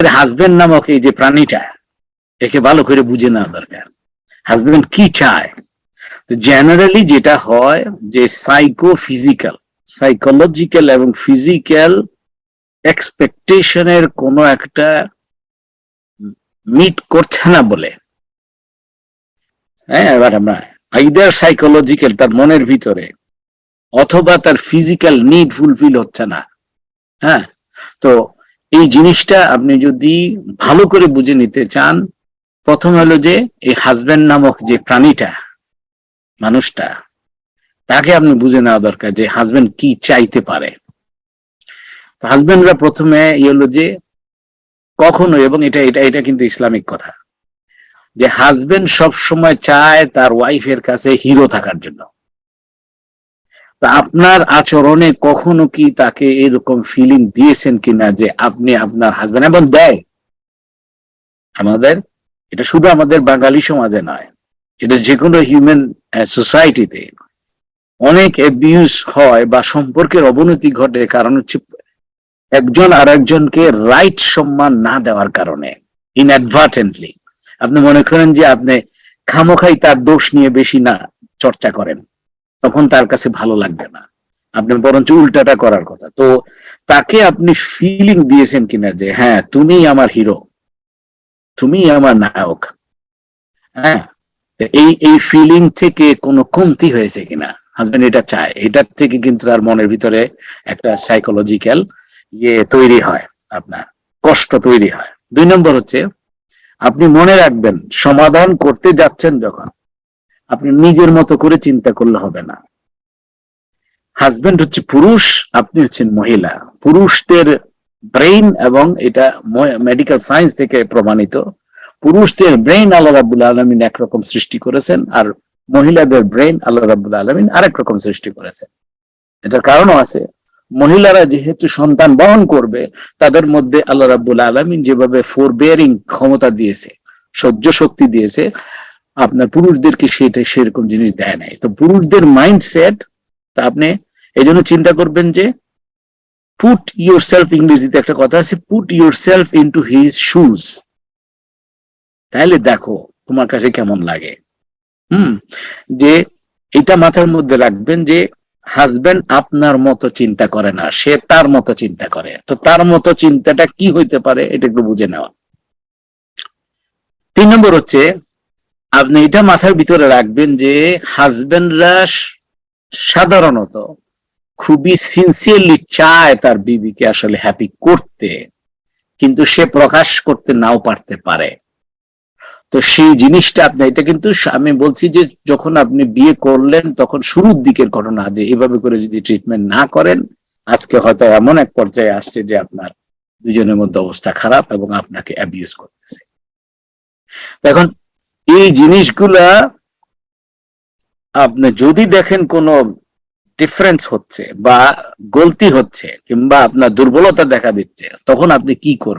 Husband নামক এই যে প্রাণীটা, একে ভালো করে বুঝে নেওয়া দরকার। হাজবেন্ড কি চায়? তো জেনারেলি যেটা হয় যে সাইকোলজিক্যাল এবং ফিজিক্যাল এক্সপেকটেশনের কোনো একটা মিট করছে না বলে, হ্যাঁ, এবার আমরা আইদার সাইকোলজিক্যাল তার মনের ভিতরে, অথবা তার ফিজিক্যাল নিড ফুলফিল হচ্ছে না। হ্যাঁ, তো এই জিনিসটা আপনি যদি ভালো করে বুঝে নিতে চান, প্রথম হলো যে এই হাজবেন্ড নামক যে প্রাণীটা, মানুষটা, তাকে আপনি বুঝে নেওয়া দরকার যে হাজবেন্ড কি চাইতে পারে। হাজবেন্ডরা প্রথমে হলো যে কখনো, এবং এটা এটা এটা কিন্তু ইসলামিক কথা, যে হাজবেন্ড সব সময় চায় তার ওয়াইফের কাছে হিরো থাকার জন্য। তা আপনার আচরণে কখনো কি তাকে এরকম ফিলিং দিয়েছেন কিনা যে আপনি আপনার হাজবেন্ড, এবং দেয় আমাদের, এটা শুধু আমাদের বাঙালি সমাজে নয়, এটা যে কোনো হিউম্যান সোসাইটিতে অনেক অ্যাবিউজ হয় বা সম্পর্কের অবনতি ঘটে, কারণ হচ্ছে একজন আর একজনকে রাইট সম্মান না দেওয়ার কারণে। ইনঅ্যাডভার্টেন্টলি আপনি মনে করেন যে আপনি খামোখাই তার দোষ নিয়ে বেশি না চর্চা করেন, তখন তার কাছে ভালো লাগবে না, আপনি বরঞ্চ উল্টাটা করার কথা। তো তাকে আপনি ফিলিং দিয়েছেন কিনা যে হ্যাঁ তুমি আমার হিরো, তুমি আমার নায়ক। হ্যাঁ, এই এই ফিলিং থেকে কোনো কমতি হয়েছে কিনা, হাজবেন্ড এটা চায়, এটার থেকে কিন্তু তার মনের ভিতরে একটা সাইকোলজিক্যাল তৈরি হয়, আপনার কষ্ট তৈরি হয়। 2 নম্বর হচ্ছে, আপনি মনে রাখবেন সমাধান করতে যাচ্ছেন যখন, আপনি নিজের মতো করে চিন্তা করলে হবে না। হাজবেন্ড হচ্ছে পুরুষ, আপনি হচ্ছেন মহিলা। পুরুষদের ব্রেইন, এবং এটা মেডিকেল সায়েন্স থেকে প্রমাণিত, পুরুষদের ব্রেইন আল্লাহ রাব্বুল আলামিন একরকম সৃষ্টি করেছেন, আর মহিলাদের ব্রেইন আল্লাহ রাব্বুল আলামিন আরেক রকম সৃষ্টি করেছেন। এটার কারণও আছে, মহিলারা যেহেতু সন্তান বহন করবে, তাদের মধ্যে আল্লাহ রাব্বুল আলামিন যেভাবে ফোরবেয়ারিং ক্ষমতা দিয়েছে, সহ্য শক্তি দিয়েছে, আপনার পুরুষদেরকে সেটা সেরকম জিনিস দেয় নাই। তো পুরুষদের মাইন্ডসেট, তা আপনি এই জন্য চিন্তা করবেন যে পুট ইউর সেলফ, ইংরেজিতে একটা কথা আছে, put your self into his shoes, তাহলে দেখো তোমার কাছে কেমন লাগে। যে এটা মাথার মধ্যে রাখবেন যে হাজবেন্ড আপনার মতো চিন্তা করে না, সে তার মতো চিন্তা করে। তো তার মতো চিন্তাটা কি হইতে পারে, এটা একটু বুঝে নেওয়া। 3 নম্বর হচ্ছে, আপনি এটা মাথার ভিতরে রাখবেন যে হাজবেন্ডরা সাধারণত খুবই সিনসিয়ারলি চায় তার বিবিকে আসলে হ্যাপি করতে, কিন্তু সে প্রকাশ করতে নাও পারতে পারে। তো সেই জিনিসটা আপনি, এটা কিন্তু আমি বলছি যে যখন আপনি বিয়ে করলেন তখন শুরুর দিকের ঘটনা, যে এভাবে করে যদি ট্রিটমেন্ট না করেন, আজকে হয়তো এমন এক পর্যায়ে আসছে যে আপনার দুজনের মধ্যে অবস্থা খারাপ এবং আপনাকে অ্যাবিউজ করতেছে। এখন এই জিনিসগুলা আপনি যদি দেখেন কোনো ডিফারেন্স হচ্ছে বা গলতি হচ্ছে কিংবা আপনার দুর্বলতা দেখা দিচ্ছে, তখন আপনি কি করবেন?